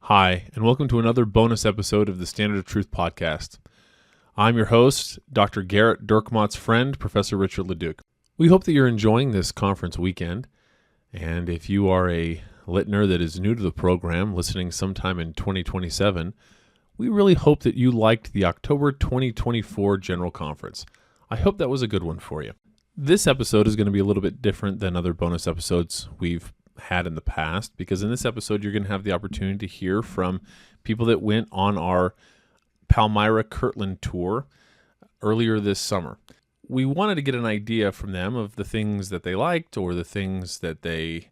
Hi, and welcome to another bonus episode of the Standard of Truth podcast. I'm your host, Dr. Garrett Dirkmott's friend, Professor Richard Leduc. We hope that you're enjoying this conference weekend, and if you are a listener that is new to the program, listening sometime in 2027, we really hope that you liked the October 2024 General Conference. I hope that was a good one for you. This episode is going to be a little bit different than other bonus episodes we've had in the past, because in this episode you're going to have the opportunity to hear from people that went on our Palmyra Kirtland tour earlier this summer. We wanted to get an idea from them of the things that they liked or the things that they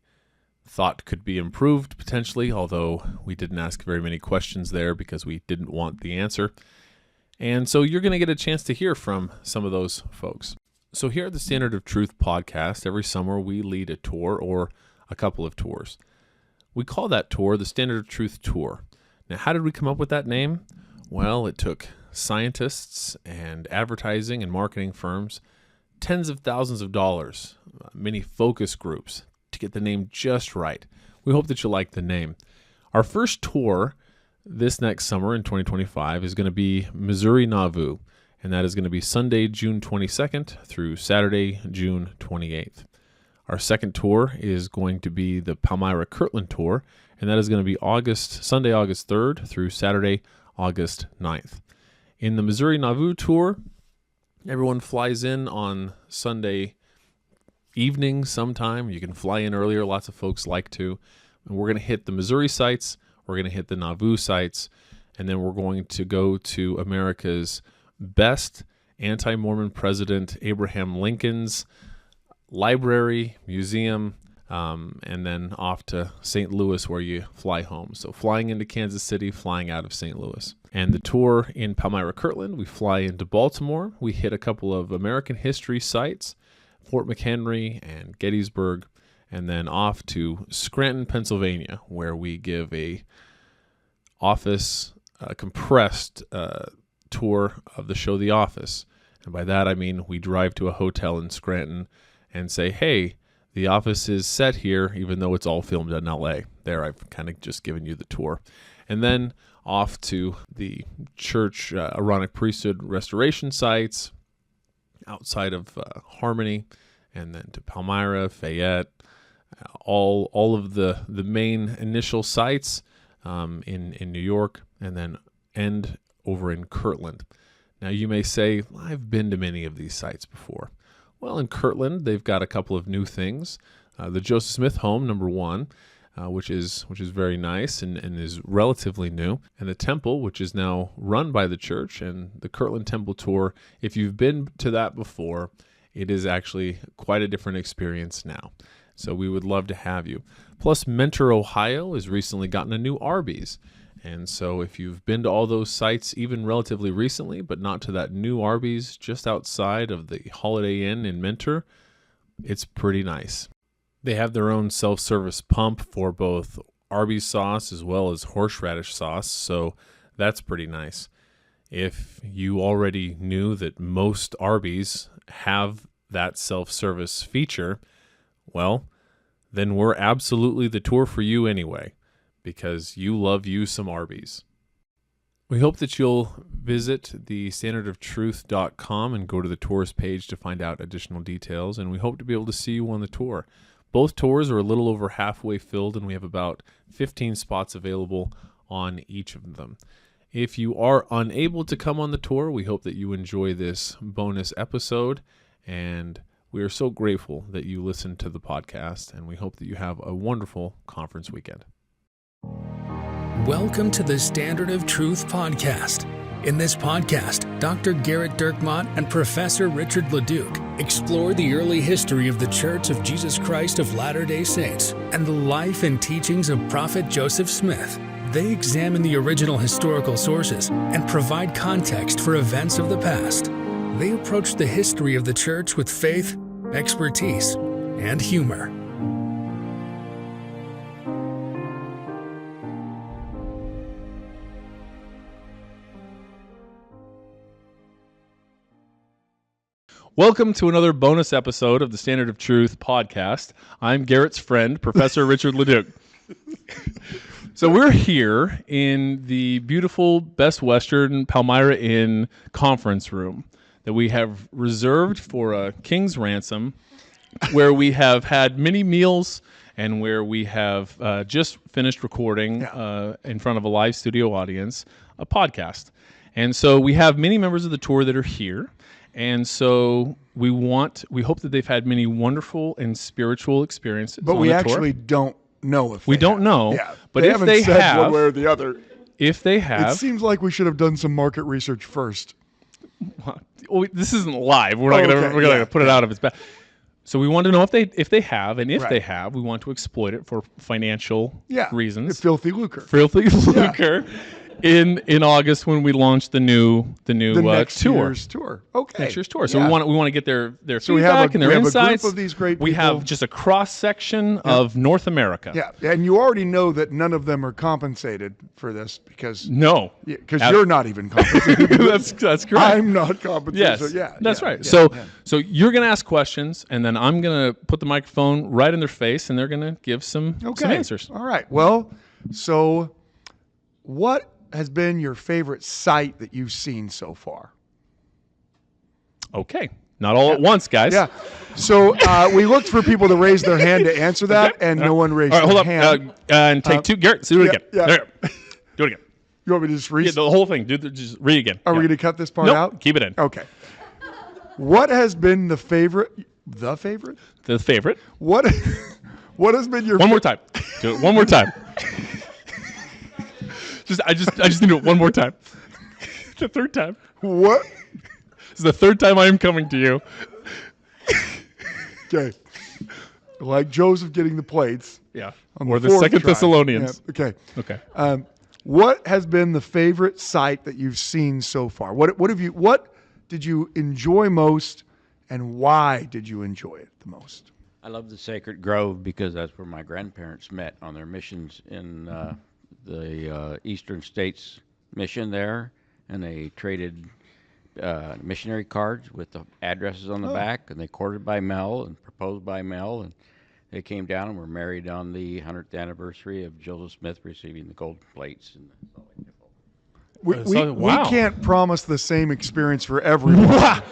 thought could be improved potentially, although we didn't ask very many questions there because we didn't want the answer. And so you're going to get a chance to hear from some of those folks. So here at the Standard of Truth podcast, every summer we lead a tour or a couple of tours. We call that tour the Standard of Truth Tour. Now, how did we come up with that name? Well, it took scientists and advertising and marketing firms tens of thousands of dollars, many focus groups, to get the name just right. We hope that you like the name. Our first tour this next summer in 2025 is going to be Missouri Nauvoo, and that is going to be Sunday, June 22nd through Saturday, June 28th. Our second tour is going to be the Palmyra Kirtland tour, and that is going to be Sunday, August 3rd through Saturday, August 9th. In the Missouri Nauvoo tour, everyone flies in on Sunday evening sometime. You can fly in earlier. Lots of folks like to. And we're going to hit the Missouri sites. We're going to hit the Nauvoo sites. And then we're going to go to America's best anti-Mormon president, Abraham Lincoln's library, museum, and then off to St. Louis where you fly home. So flying into Kansas City, flying out of St. Louis. And the tour in Palmyra Kirtland, we fly into Baltimore. We hit a couple of American history sites, Fort McHenry and Gettysburg, and then off to Scranton, Pennsylvania, where we give a compressed tour of the show The Office. And by that I mean we drive to a hotel in Scranton and say, hey, The Office is set here, even though it's all filmed in L.A. There, I've kind of just given you the tour. And then off to the church Aaronic priesthood restoration sites outside of Harmony, and then to Palmyra, Fayette, all of the main initial sites in New York, and then end over in Kirtland. Now, you may say, I've been to many of these sites before. Well, in Kirtland, they've got a couple of new things. The Joseph Smith home, number one, which is very nice and is relatively new. And the temple, which is now run by the church, and the Kirtland Temple Tour, if you've been to that before, it is actually quite a different experience now. So we would love to have you. Plus, Mentor, Ohio has recently gotten a new Arby's. And so if you've been to all those sites, even relatively recently, but not to that new Arby's just outside of the Holiday Inn in Mentor, it's pretty nice. They have their own self-service pump for both Arby's sauce as well as horseradish sauce, so that's pretty nice. If you already knew that most Arby's have that self-service feature, well, then we're absolutely the tour for you anyway, because you love you some Arby's. We hope that you'll visit the standardoftruth.com and go to the tours page to find out additional details, and we hope to be able to see you on the tour. Both tours are a little over halfway filled, and we have about 15 spots available on each of them. If you are unable to come on the tour, we hope that you enjoy this bonus episode, and we are so grateful that you listen to the podcast, and we hope that you have a wonderful conference weekend. Welcome to the Standard of Truth podcast. In this podcast, Dr. Garrett Dirkmott and Professor Richard Leduc explore the early history of the Church of Jesus Christ of Latter-day Saints and the life and teachings of Prophet Joseph Smith. They examine the original historical sources and provide context for events of the past. They approach the history of the church with faith, expertise, and humor. Welcome to another bonus episode of the Standard of Truth podcast. I'm Garrett's friend, Professor Richard Leduc. So we're here in the beautiful Best Western Palmyra Inn conference room that we have reserved for a king's ransom, where we have had many meals and where we have just finished recording in front of a live studio audience a podcast. And so we have many members of the tour that are here. And so we hope that they've had many wonderful and spiritual experiences. But on we the actually tour. don't know if We don't have. know. Yeah. But they if haven't they said have, one way or the other. If they have, It seems like we should have done some market research first. well, this isn't live. We're not gonna put it out if it's bad. So we want to know if they have, and if they have, we want to exploit it for financial reasons. Filthy lucre. Filthy lucre. In August when we launched the next tour. Year's tour. Okay. Next year's tour. So we want to get their so we feedback and their have insights. A group of these great people. We have just a cross section of North America. Yeah, and you already know that none of them are compensated for this because you're not even compensated. that's correct. I'm not compensated. Yes, so that's right. Yeah, so you're going to ask questions, and then I'm going to put the microphone right in their face, and they're going to give some answers. All right. Well, so what has been your favorite sight that you've seen so far? Okay. Not all at once, guys. Yeah. So we looked for people to raise their hand to answer that, and no one raised their hand. And take two. Garrett, do it again. Yeah. There. Do it again. You want me to just read? Yeah, the whole thing. Just read again. Are we going to cut this part out? Keep it in. Okay. What has been the favorite? The favorite? The favorite. What has been your One more time. Do it one more time. I just need it one more time. The third time. What? This is the third time I am coming to you. Okay. Like Joseph getting the plates. Yeah. Or the Second Thessalonians. Yeah. Okay. What has been the favorite sight that you've seen so far? What did you enjoy most, and why did you enjoy it the most? I love the Sacred Grove because that's where my grandparents met on their missions in the Eastern States mission there, and they traded missionary cards with the addresses on the back, and they courted by mail and proposed by mail, and they came down and were married on the 100th anniversary of Joseph Smith receiving the gold plates. And we can't promise the same experience for everyone.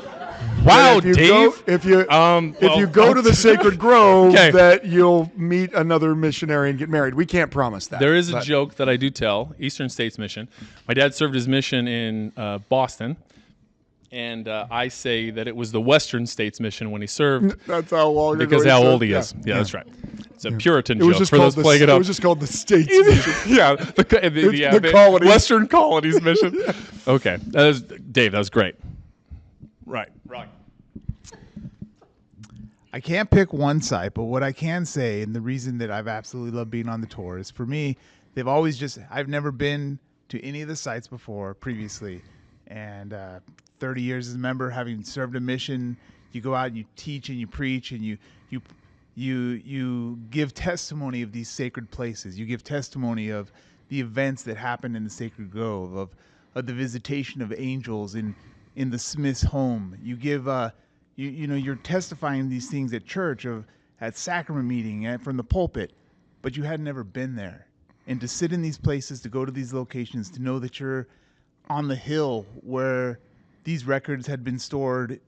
Wow, Dave! If you go to the Sacred Grove, that you'll meet another missionary and get married. We can't promise that. There is a joke that I do tell. Eastern States Mission. My dad served his mission in Boston, and I say that it was the Western States Mission when he served. That's how long ago. Because how old he is. Yeah, that's right. It's a Puritan joke for those playing it up. It was just called the States Mission. Yeah, the colonies. Western Colonies Mission. Okay, Dave. That was great. Right. I can't pick one site, but what I can say, and the reason that I've absolutely loved being on the tour, is for me, I've never been to any of the sites before previously. And 30 years as a member, having served a mission, you go out and you teach and you preach and you give testimony of these sacred places. You give testimony of the events that happened in the Sacred Grove, of the visitation of angels in the Smith's home. You give you're testifying these things at church, at sacrament meeting, and from the pulpit, but you had never been there. And to sit in these places, to go to these locations, to know that you're on the hill where these records had been stored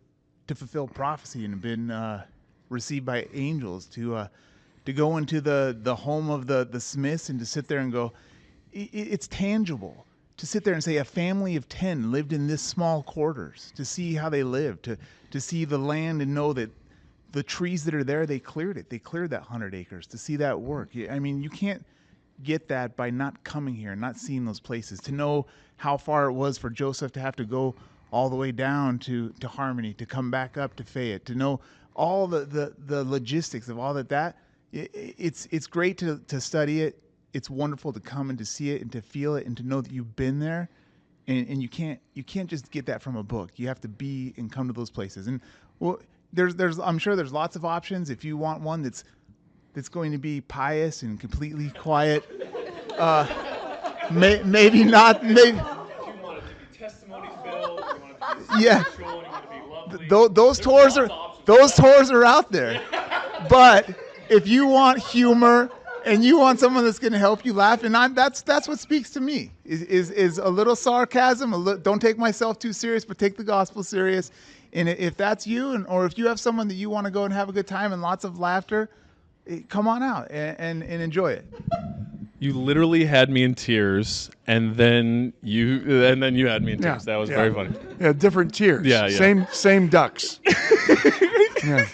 to fulfill prophecy and have been received by angels, to go into the home of the Smiths and to sit there and go, it's tangible. To sit there and say a family of 10 lived in this small quarters, to see how they lived, to see the land and know that the trees that are there, they cleared it. They cleared that 100 acres to see that work. I mean, you can't get that by not coming here and not seeing those places. To know how far it was for Joseph to have to go all the way down to Harmony, to come back up to Fayette, to know all the logistics of all that it's great to study it. It's wonderful to come and to see it and to feel it and to know that you've been there, and you can't just get that from a book. You have to be and come to those places. And I'm sure there's lots of options. If you want one that's going to be pious and completely quiet, maybe not. Maybe you want it to be testimony filled. You want it to be spiritual. You want it to be lovely. Those tours are out there. But if you want humor, and you want someone that's going to help you laugh, and that's what speaks to me is a little sarcasm. Don't take myself too serious, but take the gospel serious. And if that's you, or if you have someone that you want to go and have a good time and lots of laughter, come on out and enjoy it. You literally had me in tears, and then you had me in tears. That was very funny. Yeah, different tiers. Yeah. Same ducks. Yeah.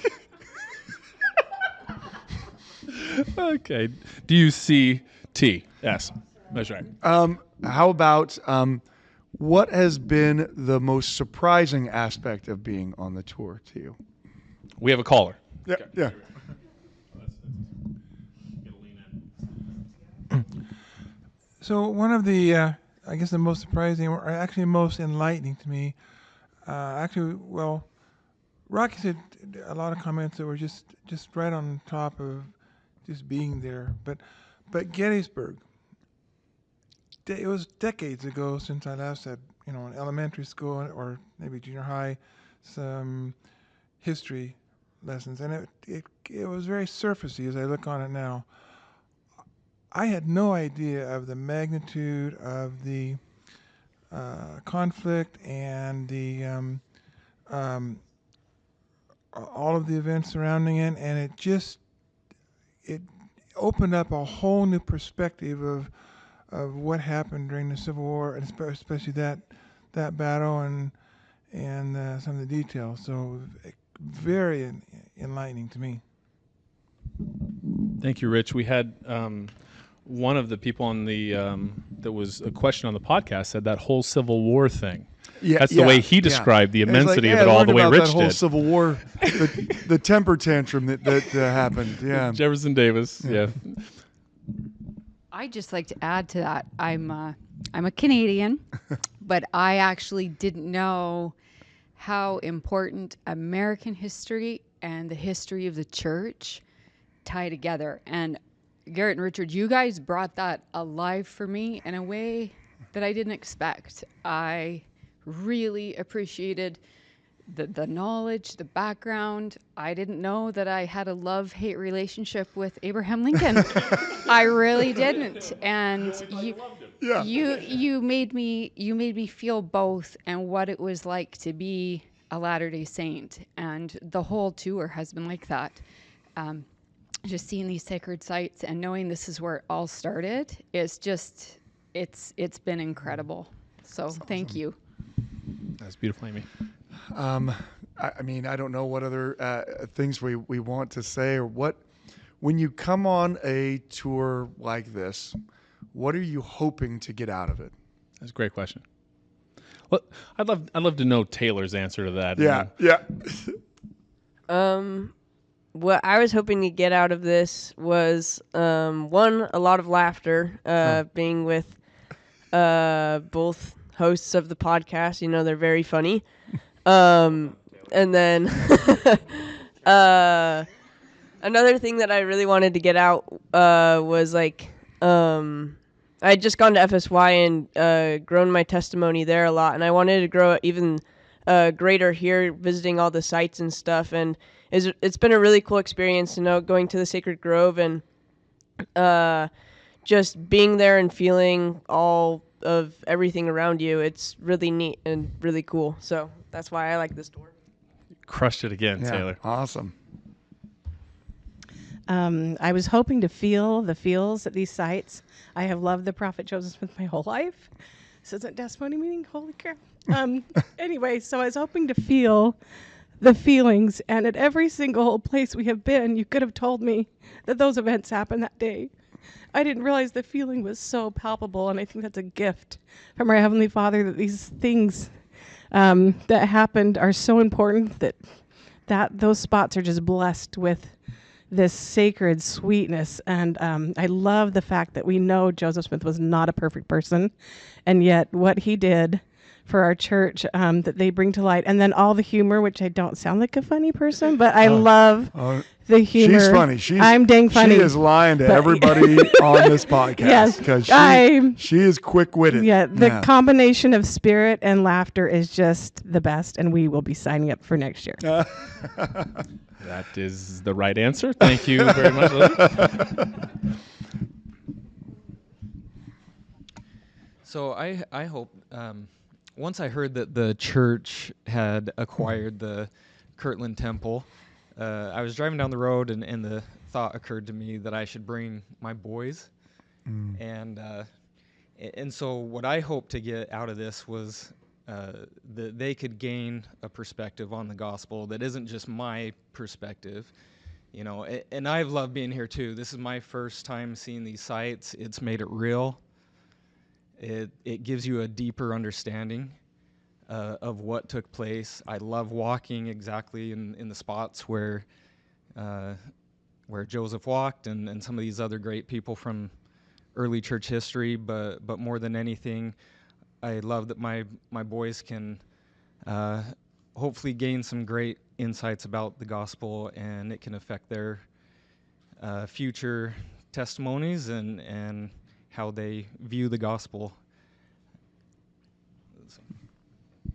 Okay. Do you see T? Yes. That's right. How about what has been the most surprising aspect of being on the tour to you? We have a caller. Yeah. Okay. Yeah. So one of the, I guess the most surprising, or actually most enlightening to me, Rocky said a lot of comments that were just right on top of just being there. But Gettysburg, it was decades ago since I last had, in elementary school or maybe junior high, some history lessons, and it was very surfacey as I look on it now. I had no idea of the magnitude of the conflict and the all of the events surrounding it, and it opened up a whole new perspective of what happened during the Civil War, and especially that battle and some of the details. So very enlightening to me. Thank you, Rich. We had one of the people on the that was a question on the podcast said that whole Civil War thing. Yeah, that's the way he described the immensity of it I all, learned the way about Rich that whole did. Civil War, the temper tantrum that happened. Yeah, Jefferson Davis. Yeah. I'd just like to add to that. I'm a Canadian, but I actually didn't know how important American history and the history of the church tie together. And Garrett and Richard, you guys brought that alive for me in a way that I didn't expect. I really appreciated the knowledge, the background. I didn't know that I had a love-hate relationship with Abraham Lincoln. I really didn't. And you made me feel both and what it was like to be a Latter-day Saint. And the whole tour has been like that. Just seeing these sacred sites and knowing this is where it all started is just, it's been incredible. So thank you. That's beautiful, Amy. I mean, I don't know what other things we want to say, or when you come on a tour like this, what are you hoping to get out of it? That's a great question. Well, I'd love to know Taylor's answer to that. Yeah. What I was hoping to get out of this was, one, a lot of laughter, being with both hosts of the podcast. They're very funny. And then another thing that I really wanted to get out was I had just gone to FSY and grown my testimony there a lot, and I wanted to grow it even greater here, visiting all the sites and stuff. And it's been a really cool experience, going to the Sacred Grove and just being there and feeling all of everything around you. It's really neat and really cool. So that's why I like this tour. Crushed it again, Taylor. Awesome. I was hoping to feel the feels at these sites. I have loved the Prophet Joseph Smith my whole life. This isn't testimony meeting. Holy crap. Anyway, so I was hoping to feel the feelings, and at every single place we have been, you could have told me that those events happened that day. I didn't realize the feeling was so palpable, and I think that's a gift from our Heavenly Father, that these things that happened are so important that those spots are just blessed with this sacred sweetness. And I love the fact that we know Joseph Smith was not a perfect person, and yet what he did for our church, that they bring to light. And then all the humor, which I don't sound like a funny person, but I love the humor. She's funny. I'm dang funny. She is lying to everybody on this podcast. Yes, because she is quick-witted. Yeah, the combination of spirit and laughter is just the best, and we will be signing up for next year. That is the right answer. Thank you very much, Lily. So I hope, once I heard that the church had acquired the Kirtland Temple, I was driving down the road and the thought occurred to me that I should bring my boys. And so what I hoped to get out of this was that they could gain a perspective on the gospel that isn't just my perspective. You know, and I've loved being here too. This is my first time seeing these sites. It's made it real. It gives you a deeper understanding of what took place. I love walking exactly in the spots where Joseph walked and some of these other great people from early church history. But more than anything, I love that my boys can hopefully gain some great insights about the gospel, and it can affect their future testimonies and how they view the gospel.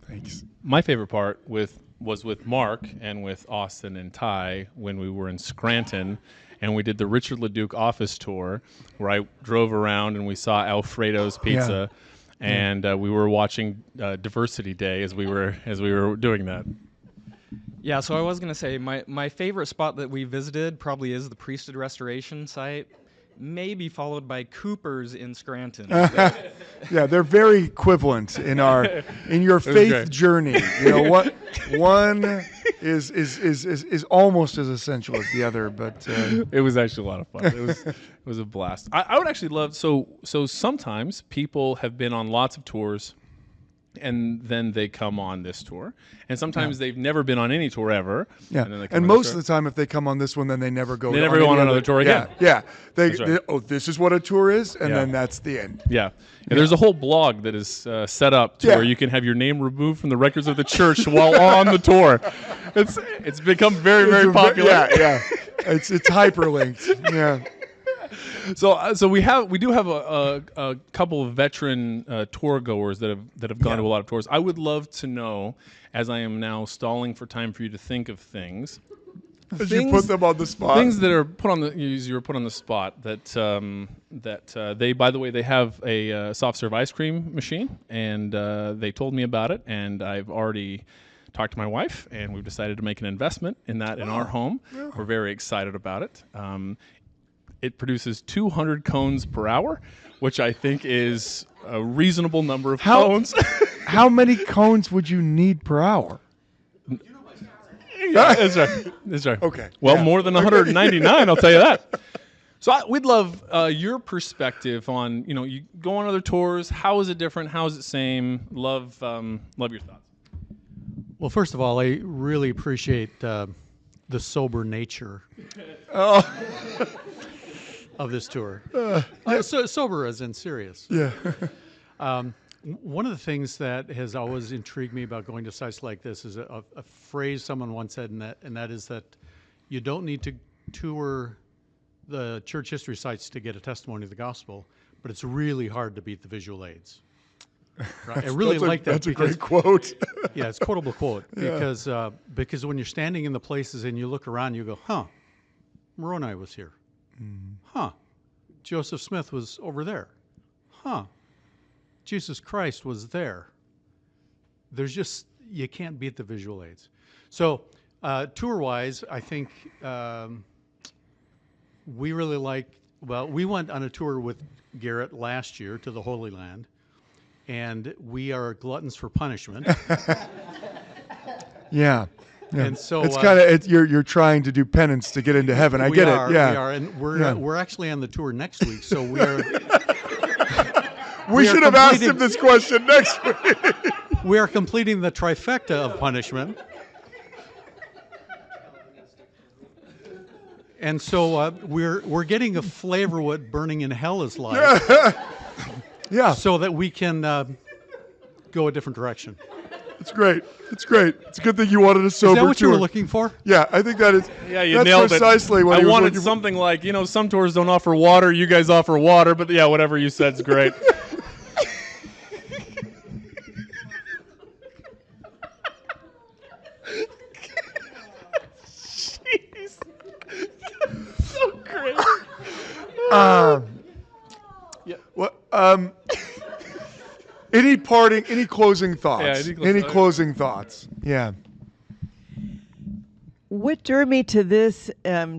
Thanks. My favorite part was with Mark and with Austin and Ty when we were in Scranton, and we did the Richard LeDuc office tour, where I drove around and we saw Alfredo's Pizza, and we were watching Diversity Day as we were doing that. Yeah, so I was going to say my favorite spot that we visited probably is the Priesthood Restoration site, maybe followed by Cooper's in Scranton. Yeah, they're very equivalent in your faith great. journey. You know what? One is almost as essential as the other, but It was actually a lot of fun. It was a blast. I would actually love so sometimes people have been on lots of tours, and then they come on this tour, and sometimes they've never been on any tour ever. yeah. And, then they come And on most this of tour. the time, if they come on this one, then they never go. They never go on another tour again. Yeah. That's right. This is what a tour is, and Yeah. then that's the end. Yeah. And there's a whole blog that is set up to Yeah. where you can have your name removed from the records of the church while on the tour. It's become very, very popular. Yeah. It's hyperlinked. Yeah. So we do have a couple of veteran tour goers that have gone to a lot of tours. I would love to know, as I am now stalling for time for you to think of things. As you put them on the spot. Things that are put on the you were put on the spot that they, by the way, they have a soft serve ice cream machine, and they told me about it, and I've already talked to my wife, and we've decided to make an investment in that in our home. Yeah. We're very excited about it. It produces 200 cones per hour, which I think is a reasonable number of cones. How many cones would you need per hour? Yeah, that's right. Okay. Well, more than 199, I'll tell you that. So we'd love your perspective on, you go on other tours. How is it different? How is it same? Love your thoughts. Well, first of all, I really appreciate the sober nature of this tour. So sober as in serious. Yeah. One of the things that has always intrigued me about going to sites like this is a phrase someone once said, and that is that you don't need to tour the church history sites to get a testimony of the gospel, but it's really hard to beat the visual aids. Right? I really like that. That's a great quote. Yeah, it's a quotable quote Yeah. because when you're standing in the places and you look around, you go, huh, Moroni was here. Huh, Joseph Smith was over there. Huh, Jesus Christ was there. There's just, you can't beat the visual aids. So tour-wise, I think we really we went on a tour with Garrett last year to the Holy Land, and we are gluttons for punishment. Yeah. And so it's kind of you're trying to do penance to get into heaven. I get it. Yeah, we are, and we're actually on the tour next week. So we are. we should have asked him this question next week. We are completing the trifecta of punishment, and so we're getting a flavor of what burning in hell is like. Yeah. So that we can go a different direction. It's great. It's great. It's a good thing you wanted a sober Is that what tour. you were looking for? Yeah, I think that is. Yeah, you that's nailed precisely it. what I he was wanted looking for. something like, some tours don't offer water. You guys offer water, but yeah, whatever you said's great. Jeez. So great. Yeah. What? Any closing thoughts? Yeah, any closing thoughts? Yeah. What drew me to this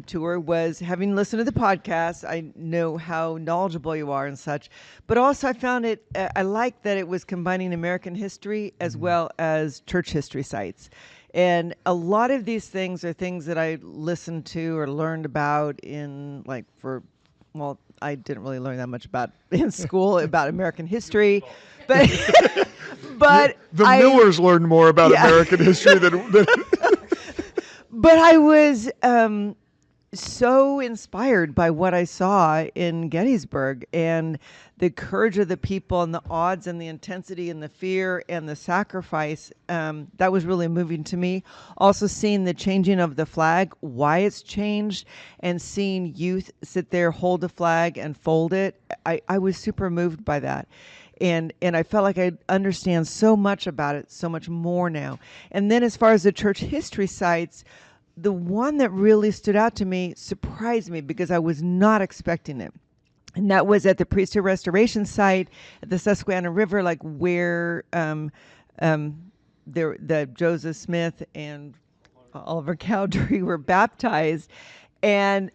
tour was having listened to the podcast. I know how knowledgeable you are and such, but also I found it, I like that it was combining American history as well as church history sites. And a lot of these things are things that I listened to or learned about I didn't really learn that much about in school about American history, but the Millers learned more about American history than But I was so inspired by what I saw in Gettysburg and the courage of the people and the odds and the intensity and the fear and the sacrifice. That was really moving to me. Also seeing the changing of the flag, why it's changed, and seeing youth sit there, hold the flag and fold it. I was super moved by that. And I felt like I understand so much about it, so much more now. And then as far as the church history sites, the one that really stood out to me surprised me because I was not expecting it. And that was at the Priesthood Restoration site at the Susquehanna River, like where the Joseph Smith and Oliver Cowdery were baptized. And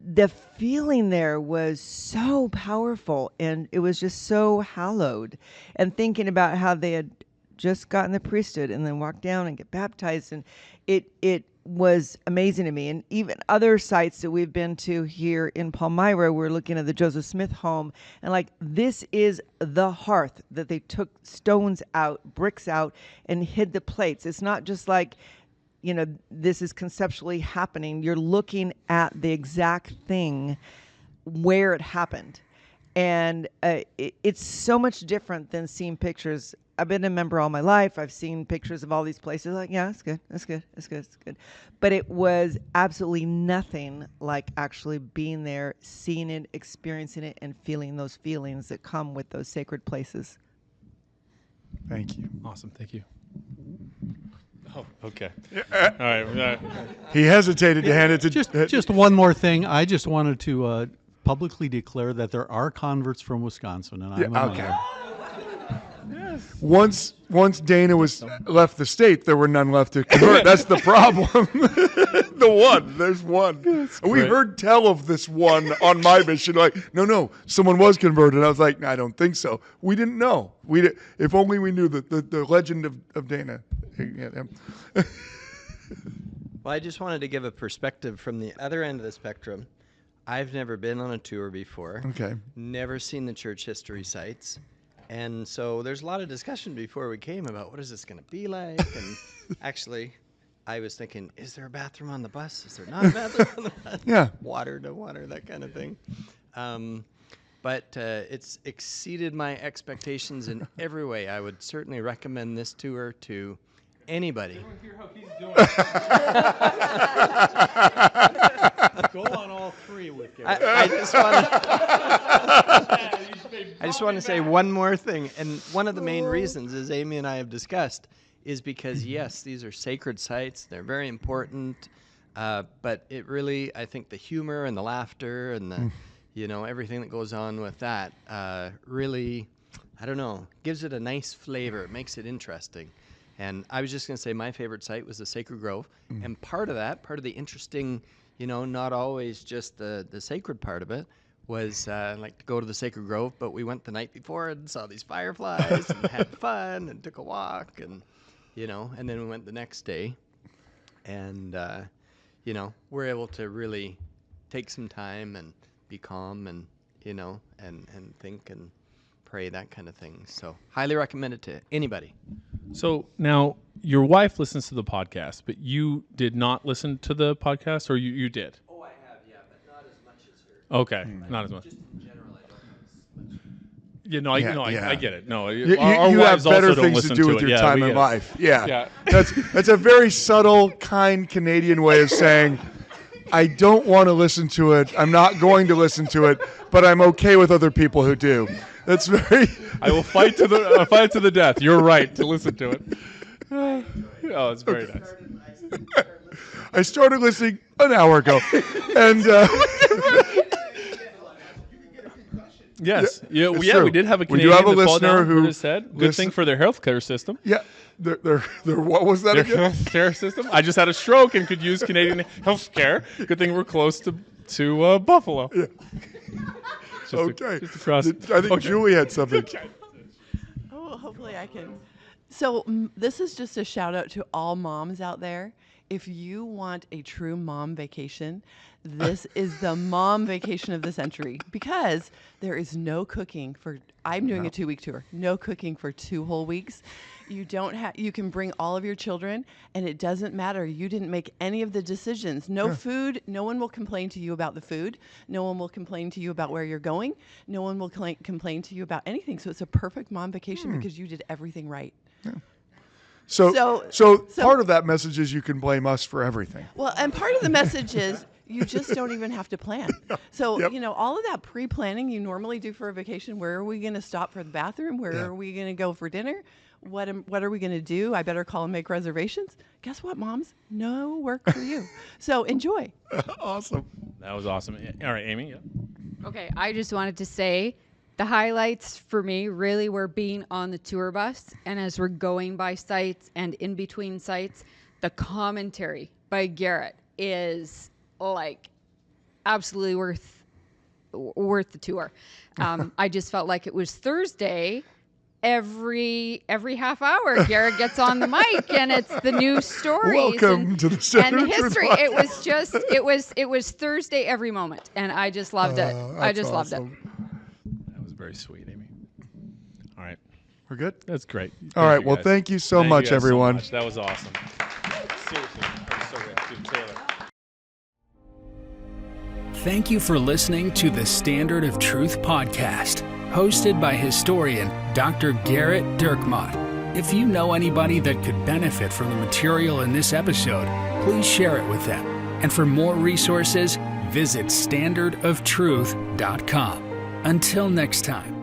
the feeling there was so powerful, and it was just so hallowed. And thinking about how they had just gotten the priesthood and then walked down and get baptized, and it was amazing to me. And even other sites that we've been to here in Palmyra, we're looking at the Joseph Smith home, and like, this is the hearth that they took stones out, bricks out, and hid the plates. It's not just like, this is conceptually happening. You're looking at the exact thing where it happened. And it's so much different than seeing pictures. I've been a member all my life. I've seen pictures of all these places. Like, yeah, it's good. It's good. It's good. It's good. But it was absolutely nothing like actually being there, seeing it, experiencing it, and feeling those feelings that come with those sacred places. Thank you. Awesome. Thank you. Oh, okay. All right. He hesitated to hand it to... Just one more thing. I just wanted to publicly declare that there are converts from Wisconsin, and I'm among them. Once Dana left the state, there were none left to convert. That's the problem. There's one. We heard tell of this one on my mission. Like, no, someone was converted. I was like, I don't think so. We didn't know. If only we knew the legend of Dana. Well, I just wanted to give a perspective from the other end of the spectrum. I've never been on a tour before. Okay. Never seen the church history sites. And so there's a lot of discussion before we came about what is this going to be like. And actually, I was thinking, is there a bathroom on the bus? Is there not a bathroom on the bus? Yeah. Water to water, that kind of thing. But it's exceeded my expectations in every way. I would certainly recommend this tour to anybody. Hear how he's doing. Go on all three with Gary. I just want to say one more thing. And one of the main reasons, as Amy and I have discussed, is because, yes, these are sacred sites. They're very important. But it really, I think the humor and the laughter and the, everything that goes on with that really, I don't know, gives it a nice flavor. It makes it interesting. And I was just going to say my favorite site was the Sacred Grove. And part of the interesting, not always just the sacred part of it, was like to go to the Sacred Grove, but we went the night before and saw these fireflies and had fun and took a walk and, and then we went the next day and, we're able to really take some time and be calm and, and think and pray, that kind of thing. So highly recommend it to anybody. So now your wife listens to the podcast, but you did not listen to the podcast, or you did? Oh, I have, yeah, but not as much as her. Okay, not as much. Just in general, I don't Yeah, know as much. I get it. No, You our have wives better also don't things to listen do to with it. your Yeah, time we in get it. life. Yeah. Yeah. That's a very subtle, kind Canadian way of saying, I don't want to listen to it. I'm not going to listen to it, but I'm okay with other people who do. That's very. I will fight to the death. You're right to listen to it. Oh, it's very nice. I started listening an hour ago, and Yes. Yeah, it's we true. did have a We Canadian do have a that called listener down who that said, good thing for their healthcare system. Yeah. Their what was that Their again? healthcare system. I just had a stroke and could use Canadian healthcare. Good thing we're close to Buffalo. Yeah. Just Okay. just across. I think Julie had something. Oh, hopefully I can. So this is just a shout out to all moms out there. If you want a true mom vacation, this is the mom vacation of the century, because there is no cooking for. I'm doing a 2-week tour. No cooking for 2 whole weeks. You don't have. You can bring all of your children, and it doesn't matter. You didn't make any of the decisions. No food. No one will complain to you about the food. No one will complain to you about where you're going. No one will complain to you about anything. So it's a perfect mom vacation because you did everything right. So part of that message is you can blame us for everything. Well, and part of the message is you just don't even have to plan. So, all of that pre-planning you normally do for a vacation. Where are we going to stop for the bathroom? Where are we going to go for dinner? What are we going to do? I better call and make reservations. Guess what, moms? No work for you. So enjoy. Awesome. That was awesome. All right, Amy. Yeah. Okay, I just wanted to say the highlights for me really were being on the tour bus, and as we're going by sites and in between sites, the commentary by Garrett is like absolutely worth the tour. I just felt like it was Thursday. Every half hour, Garrett gets on the mic, and it's the news stories Welcome to the Standard and Truth history. Podcast. It was just it was Thursday every moment, and I just loved it. I just loved it. That was very sweet, Amy. All right. We're good? That's great. All right. Well, thank you so much, everyone. That was awesome. Seriously. That was so good. Dude, Taylor. Thank you for listening to the Standard of Truth podcast, hosted by historian Dr. Garrett Dirkmott. If you know anybody that could benefit from the material in this episode, please share it with them. And for more resources, visit standardoftruth.com. Until next time.